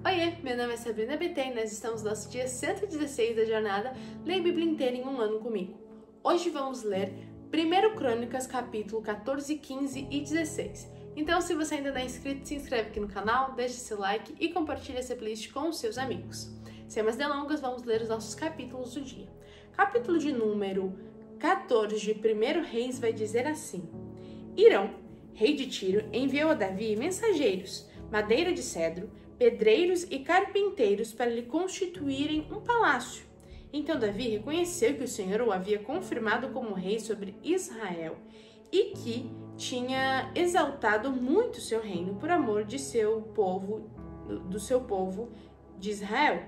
Oiê, meu nome é Sabrina BT e nós estamos no nosso dia 116 da jornada Leia a Bíblia inteira em um ano comigo. Hoje vamos ler 1 Crônicas, capítulo 14, 15 e 16. Então, se você ainda não é inscrito, se inscreve aqui no canal, deixe seu like e compartilhe essa playlist com os seus amigos. Sem mais delongas, vamos ler os nossos capítulos do dia. Capítulo de número 14 de 1 Reis vai dizer assim: Hirão, rei de Tiro, enviou a Davi mensageiros, madeira de cedro, pedreiros e carpinteiros para lhe constituírem um palácio. Então Davi reconheceu que o Senhor o havia confirmado como rei sobre Israel e que tinha exaltado muito seu reino por amor de do seu povo de Israel.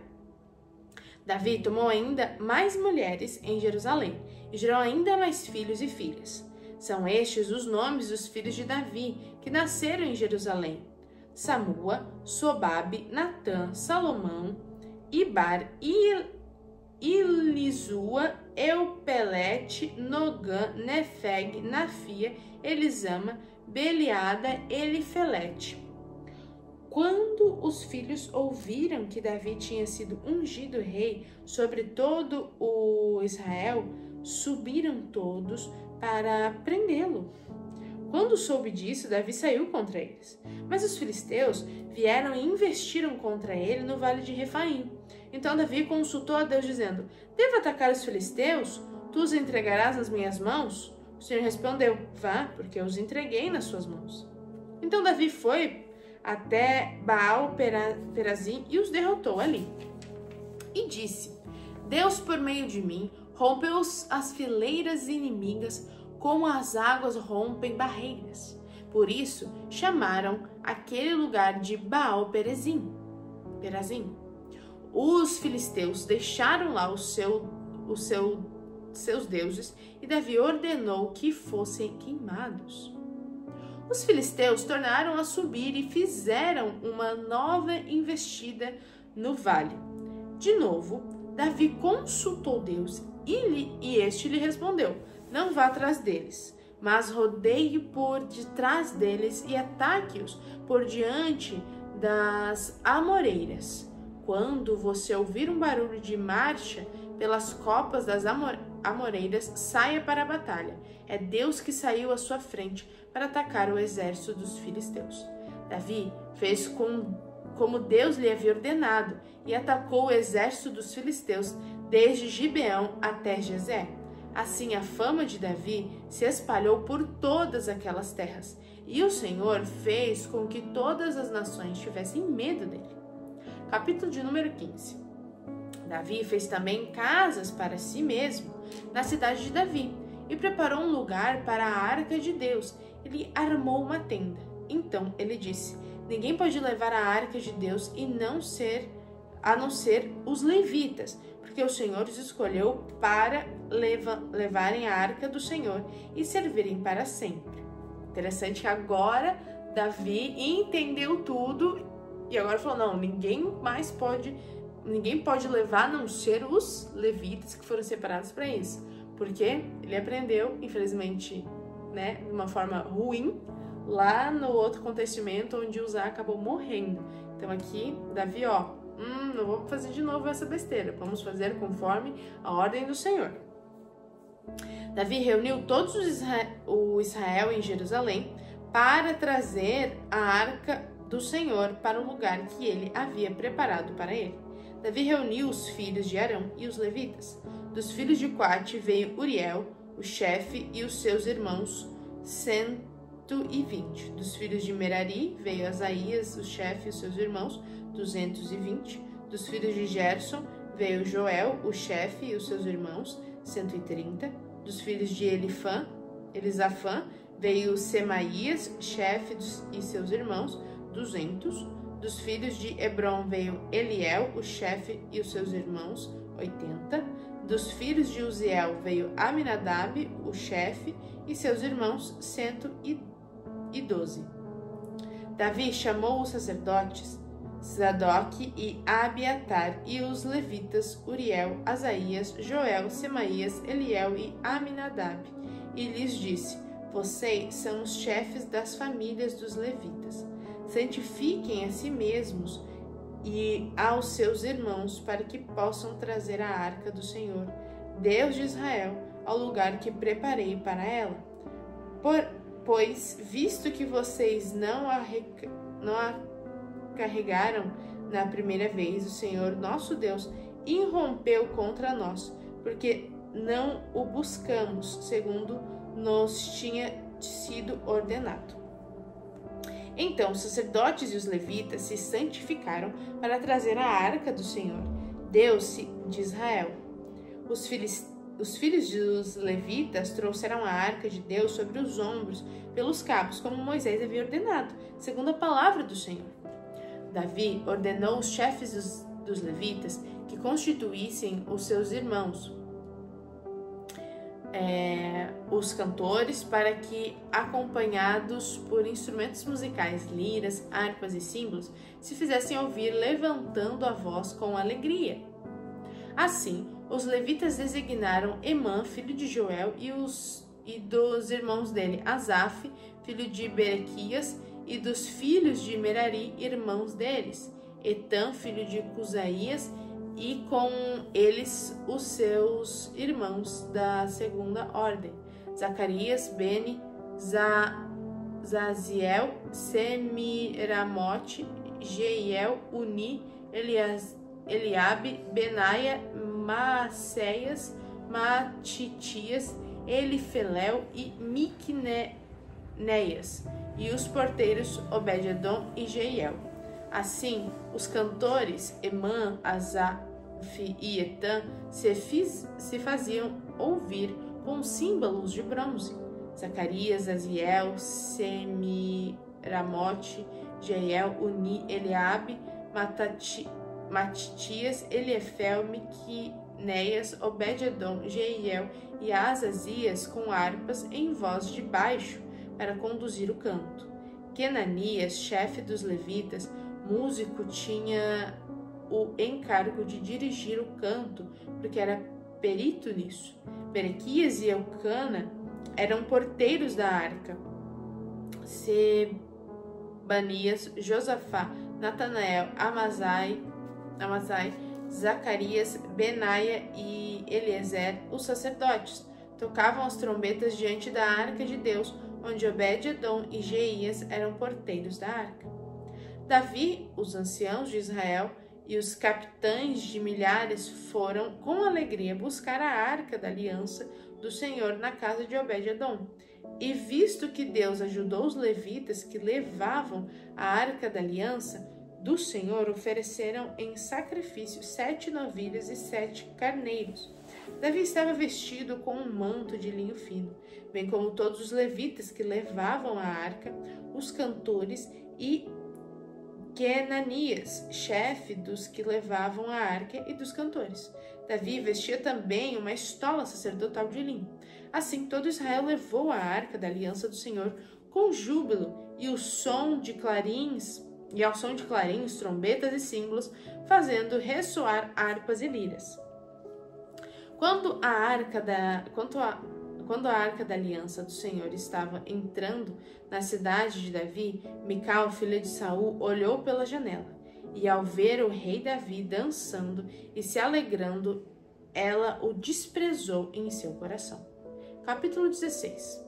Davi tomou ainda mais mulheres em Jerusalém e gerou ainda mais filhos e filhas. São estes os nomes dos filhos de Davi que nasceram em Jerusalém: Samua, Sobabe, Natã, Salomão, Ibar, Elisua, Eupelete, Nogã, Nefeg, Nafia, Elisama, Beliada, Elifelete. Quando os filhos ouviram que Davi tinha sido ungido rei sobre todo o Israel, subiram todos para prendê-lo. Quando soube disso, Davi saiu contra eles. Mas os filisteus vieram e investiram contra ele no vale de Refaim. Então Davi consultou a Deus, dizendo: Devo atacar os filisteus? Tu os entregarás nas minhas mãos? O Senhor respondeu: Vá, porque eu os entreguei nas suas mãos. Então Davi foi até Baal-Perazim e os derrotou ali. E disse: Deus, por meio de mim, rompeu as fileiras inimigas, como as águas rompem barreiras. Por isso chamaram aquele lugar de Baal-Perazim. Os filisteus deixaram lá seus deuses e Davi ordenou que fossem queimados. Os filisteus tornaram a subir e fizeram uma nova investida no vale. De novo, Davi consultou Deus e este lhe respondeu: Não vá atrás deles, mas rodeie por detrás deles e ataque-os por diante das amoreiras. Quando você ouvir um barulho de marcha pelas copas das amoreiras, saia para a batalha. É Deus que saiu à sua frente para atacar o exército dos filisteus. Davi fez como Deus lhe havia ordenado e atacou o exército dos filisteus desde Gibeão até Gezer. Assim a fama de Davi se espalhou por todas aquelas terras, e o Senhor fez com que todas as nações tivessem medo dele. Capítulo de número 15. Davi fez também casas para si mesmo na cidade de Davi e preparou um lugar para a arca de Deus. Ele armou uma tenda. Então ele disse: Ninguém pode levar a arca de Deus a não ser os levitas, porque o Senhor os escolheu para levarem a arca do Senhor e servirem para sempre. Interessante que agora Davi entendeu tudo e agora falou: não, ninguém pode levar a não ser os levitas que foram separados para isso. Porque ele aprendeu, infelizmente, de uma forma ruim, lá no outro acontecimento onde Uzá acabou morrendo. Então aqui, Davi, não vamos fazer de novo essa besteira, vamos fazer conforme a ordem do Senhor. Davi reuniu todos o Israel em Jerusalém para trazer a arca do Senhor para o lugar que ele havia preparado para ele. Davi reuniu os filhos de Arão e os levitas. Dos filhos de Coate veio Uriel, o chefe, e os seus irmãos, 120. Dos filhos de Merari veio Asaías, o chefe, e os seus irmãos, 220. Dos filhos de Gerson veio Joel, o chefe, e os seus irmãos, 130. Dos filhos de Elisafã veio Semaías, chefe, e seus irmãos, 200. Dos filhos de Hebron veio Eliel, o chefe, e os seus irmãos, 80. Dos filhos de Uziel veio Aminadab, o chefe, e seus irmãos, 112. Davi chamou os sacerdotes Sadoque e Abiatar e os levitas Uriel, Asaías, Joel, Semaías, Eliel e Aminadab, e lhes disse: Vocês são os chefes das famílias dos levitas. Santifiquem a si mesmos e aos seus irmãos para que possam trazer a arca do Senhor, Deus de Israel, ao lugar que preparei para ela. Pois, visto que vocês não a carregaram na primeira vez, o Senhor nosso Deus irrompeu contra nós, porque não o buscamos segundo nos tinha sido ordenado. Então os sacerdotes e os levitas se santificaram para trazer a arca do Senhor, Deus de Israel. Os filhos dos levitas trouxeram a arca de Deus sobre os ombros pelos cabos, como Moisés havia ordenado, segundo a palavra do Senhor. Davi ordenou os chefes dos levitas que constituíssem os seus irmãos, os cantores, para que, acompanhados por instrumentos musicais, liras, harpas e símbolos, se fizessem ouvir levantando a voz com alegria. Assim, os levitas designaram Emã, filho de Joel, e dos irmãos dele, Asaf, filho de Berequias, e dos filhos de Merari, irmãos deles, Etã, filho de Cusaías, e com eles os seus irmãos da segunda ordem, Zacarias, Beni, Zaziel, Semiramote, Jeiel, Uni, Eliabe, Benaia, Maacéias, Matitias, Elifeléu e Miqunéias, e os porteiros Obed-edom e Jeiel. Assim, os cantores Emã, Asaf e Etã se faziam ouvir com símbolos de bronze. Zacarias, Aziel, Semiramote, Jeiel, Uni, Eliabe, Matitias, Eliefel, Miqunéias, Obed-edom, Jeiel e Azazias com harpas em voz de baixo para conduzir o canto. Quenanias, chefe dos levitas, músico, tinha o encargo de dirigir o canto, porque era perito nisso. Berequias e Elcana eram porteiros da arca. Sebanias, Josafá, Natanael, Amazai, Zacarias, Benaia e Eliezer, os sacerdotes, tocavam as trombetas diante da arca de Deus, onde Obed-edom e Jeías eram porteiros da arca. Davi, os anciãos de Israel e os capitães de milhares foram com alegria buscar a arca da aliança do Senhor na casa de Obed-edom. E visto que Deus ajudou os levitas que levavam a arca da aliança do Senhor, ofereceram em sacrifício 7 novilhas e 7 carneiros. Davi estava vestido com um manto de linho fino, bem como todos os levitas que levavam a arca, os cantores e Quenanias, chefe dos que levavam a arca e dos cantores. Davi vestia também uma estola sacerdotal de linho. Assim, todo Israel levou a arca da aliança do Senhor com júbilo e ao som de clarins, trombetas e símbolos, fazendo ressoar harpas e liras. Quando a arca da aliança do Senhor estava entrando na cidade de Davi, Mical, filha de Saul, olhou pela janela, e ao ver o rei Davi dançando e se alegrando, ela o desprezou em seu coração. Capítulo 16.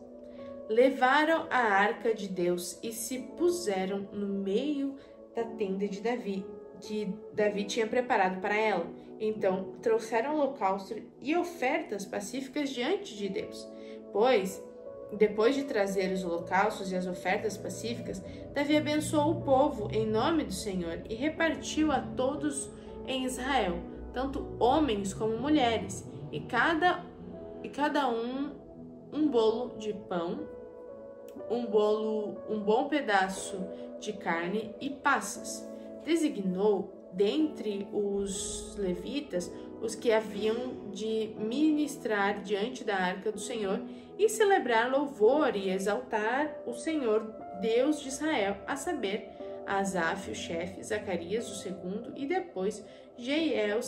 Levaram a arca de Deus e se puseram no meio da tenda de Davi, que Davi tinha preparado para ela. Então trouxeram holocausto e ofertas pacíficas diante de Deus. Pois, depois de trazer os holocaustos e as ofertas pacíficas, Davi abençoou o povo em nome do Senhor e repartiu a todos em Israel, tanto homens como mulheres, e cada um bolo de pão, um bom pedaço de carne e passas. Designou dentre os levitas os que haviam de ministrar diante da arca do Senhor e celebrar louvor e exaltar o Senhor, Deus de Israel, a saber, Asaf, o chefe, Zacarias, o segundo, e depois Jeiel,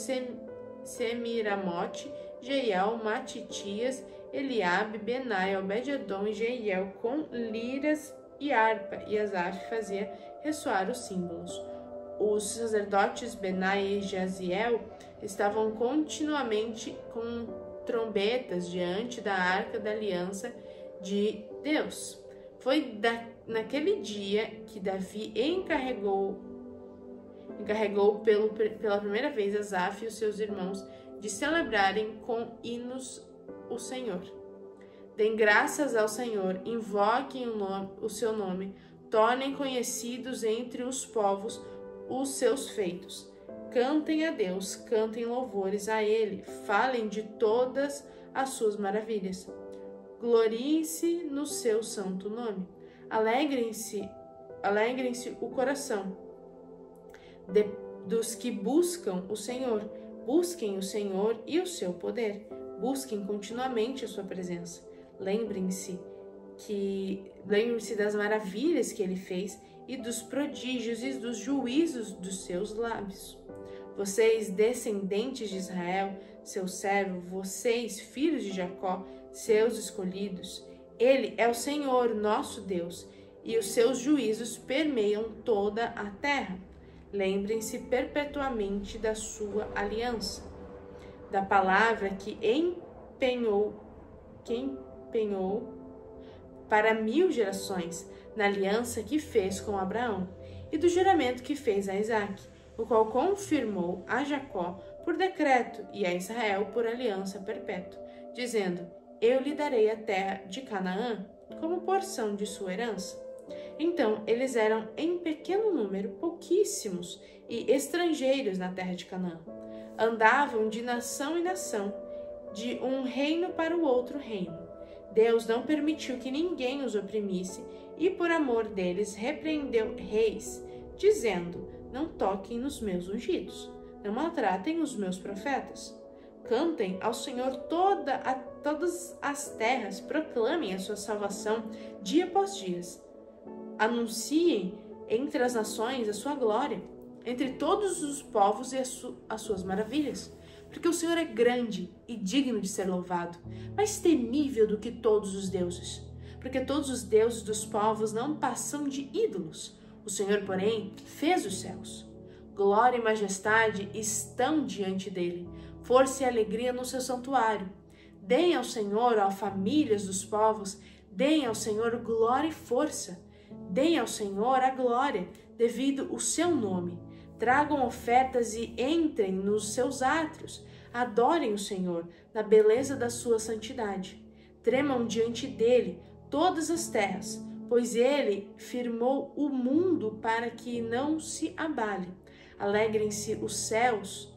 Semiramote, Jeiel, Matitias, Eliabe, Benaia, Obed-edom e Jeiel com liras e harpa, e Asaf fazia ressoar os símbolos. os sacerdotes Benaia e Jaziel estavam continuamente com trombetas diante da Arca da Aliança de Deus. Foi naquele dia que Davi encarregou pela primeira vez Asaf e os seus irmãos de celebrarem com hinos o Senhor. Deem graças ao Senhor, invoquem o seu nome, tornem conhecidos entre os povos os seus feitos. Cantem a Deus, cantem louvores a Ele, falem de todas as suas maravilhas. Gloriem-se no seu santo nome. Alegrem-se o coração dos que buscam o Senhor. Busquem o Senhor e o seu poder. Busquem continuamente a sua presença. Lembrem-se das maravilhas que Ele fez e dos prodígios e dos juízos dos seus lábios. Vocês, descendentes de Israel, seu servo, vocês, filhos de Jacó, seus escolhidos, Ele é o Senhor, nosso Deus, e os seus juízos permeiam toda a terra. Lembrem-se perpetuamente da sua aliança, da palavra que empenhou para 1000 gerações, na aliança que fez com Abraão, e do juramento que fez a Isaque, o qual confirmou a Jacó por decreto e a Israel por aliança perpétua, dizendo: Eu lhe darei a terra de Canaã como porção de sua herança. Então eles eram em pequeno número, pouquíssimos e estrangeiros na terra de Canaã. Andavam de nação em nação, de um reino para o outro reino. Deus não permitiu que ninguém os oprimisse e, por amor deles, repreendeu reis, dizendo: Não toquem nos meus ungidos, não maltratem os meus profetas. Cantem ao Senhor todas as terras, proclamem a sua salvação dia após dia. Anunciem entre as nações a sua glória, entre todos os povos e as suas maravilhas. Porque o Senhor é grande e digno de ser louvado, mais temível do que todos os deuses. Porque todos os deuses dos povos não passam de ídolos. O Senhor, porém, fez os céus. Glória e majestade estão diante dele, força e alegria no seu santuário. Deem ao Senhor, ó famílias dos povos, deem ao Senhor glória e força. Deem ao Senhor a glória, devido o seu nome. Tragam ofertas e entrem nos seus átrios. Adorem o Senhor na beleza da sua santidade. Tremam diante dele todas as terras, pois ele firmou o mundo para que não se abale. Alegrem-se os céus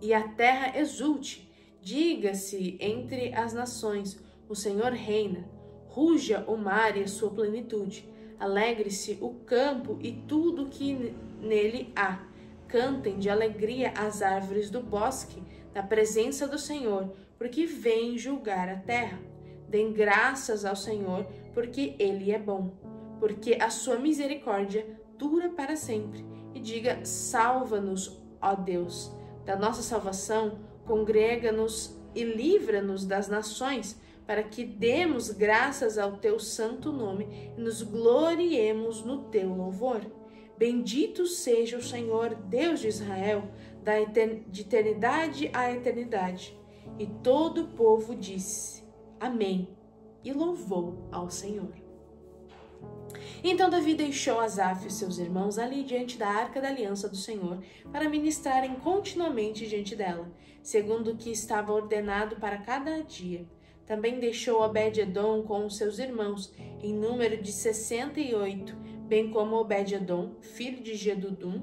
e a terra exulte. Diga-se entre as nações: o Senhor reina. Ruja o mar e a sua plenitude. Alegre-se o campo e tudo que nele há. Cantem de alegria as árvores do bosque, na presença do Senhor, porque vem julgar a terra. Deem graças ao Senhor, porque Ele é bom, porque a sua misericórdia dura para sempre. E diga: salva-nos, ó Deus, da nossa salvação, congrega-nos e livra-nos das nações, para que demos graças ao teu santo nome e nos gloriemos no teu louvor. Bendito seja o Senhor, Deus de Israel, de eternidade a eternidade. E todo o povo disse: Amém, e louvou ao Senhor. Então Davi deixou Asaf e seus irmãos ali diante da Arca da Aliança do Senhor, para ministrarem continuamente diante dela, segundo o que estava ordenado para cada dia. Também deixou Obed-edom com os seus irmãos, em número de 68, bem como Obed-edom, filho de Jedutum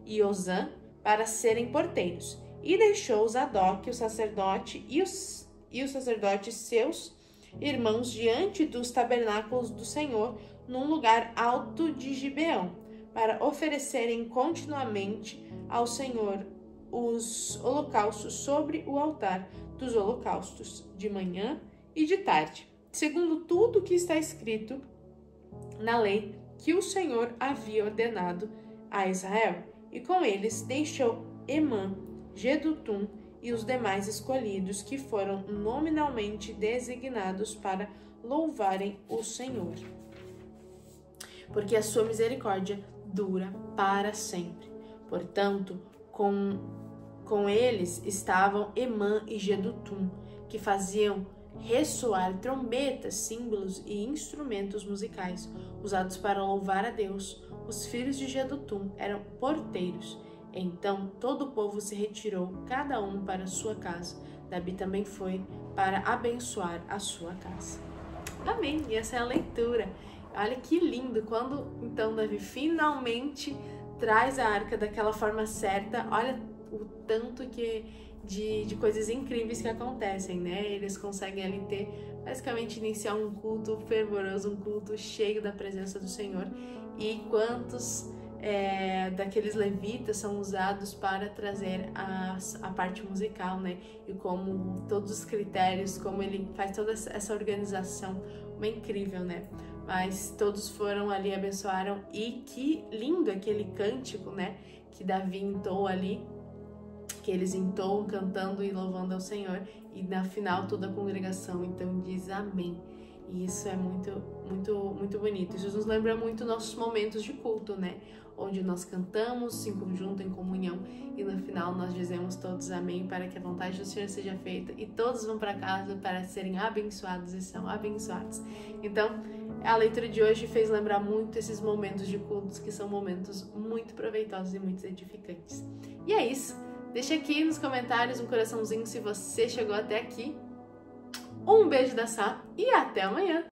e Ozã, para serem porteiros. E deixou Zadok, o sacerdote, e os sacerdotes seus irmãos diante dos tabernáculos do Senhor, num lugar alto de Gibeão, para oferecerem continuamente ao Senhor os holocaustos sobre o altar dos holocaustos, de manhã e de tarde, segundo tudo o que está escrito na lei que o Senhor havia ordenado a Israel. E com eles deixou Emã, Jedutum e os demais escolhidos que foram nominalmente designados para louvarem o Senhor. Porque a sua misericórdia dura para sempre. Portanto, com eles estavam Emã e Jedutum, que faziam ressoar trombetas, símbolos e instrumentos musicais, usados para louvar a Deus. Os filhos de Jedutum eram porteiros. Então todo o povo se retirou, cada um para sua casa. Davi também foi para abençoar a sua casa. Amém. E essa é a leitura. Olha que lindo quando então Davi finalmente traz a arca daquela forma certa. Olha o tanto de coisas incríveis que acontecem, né? Eles conseguem ali basicamente iniciar um culto fervoroso, um culto cheio da presença do Senhor. E quantos daqueles levitas são usados para trazer a parte musical, né? E como todos os critérios, como ele faz toda essa organização, uma incrível, né? Mas todos foram ali, abençoaram, e que lindo aquele cântico, né? Que Davi entoa ali, que eles entoam cantando e louvando ao Senhor, e na final toda a congregação então diz amém. E isso é muito, muito, muito bonito. Isso nos lembra muito nossos momentos de culto, né? Onde nós cantamos em conjunto, em comunhão, e no final nós dizemos todos amém, para que a vontade do Senhor seja feita, e todos vão para casa para serem abençoados e são abençoados. Então, a leitura de hoje fez lembrar muito esses momentos de cultos, que são momentos muito proveitosos e muito edificantes. E é isso. Deixa aqui nos comentários um coraçãozinho se você chegou até aqui. Um beijo da Sá e até amanhã!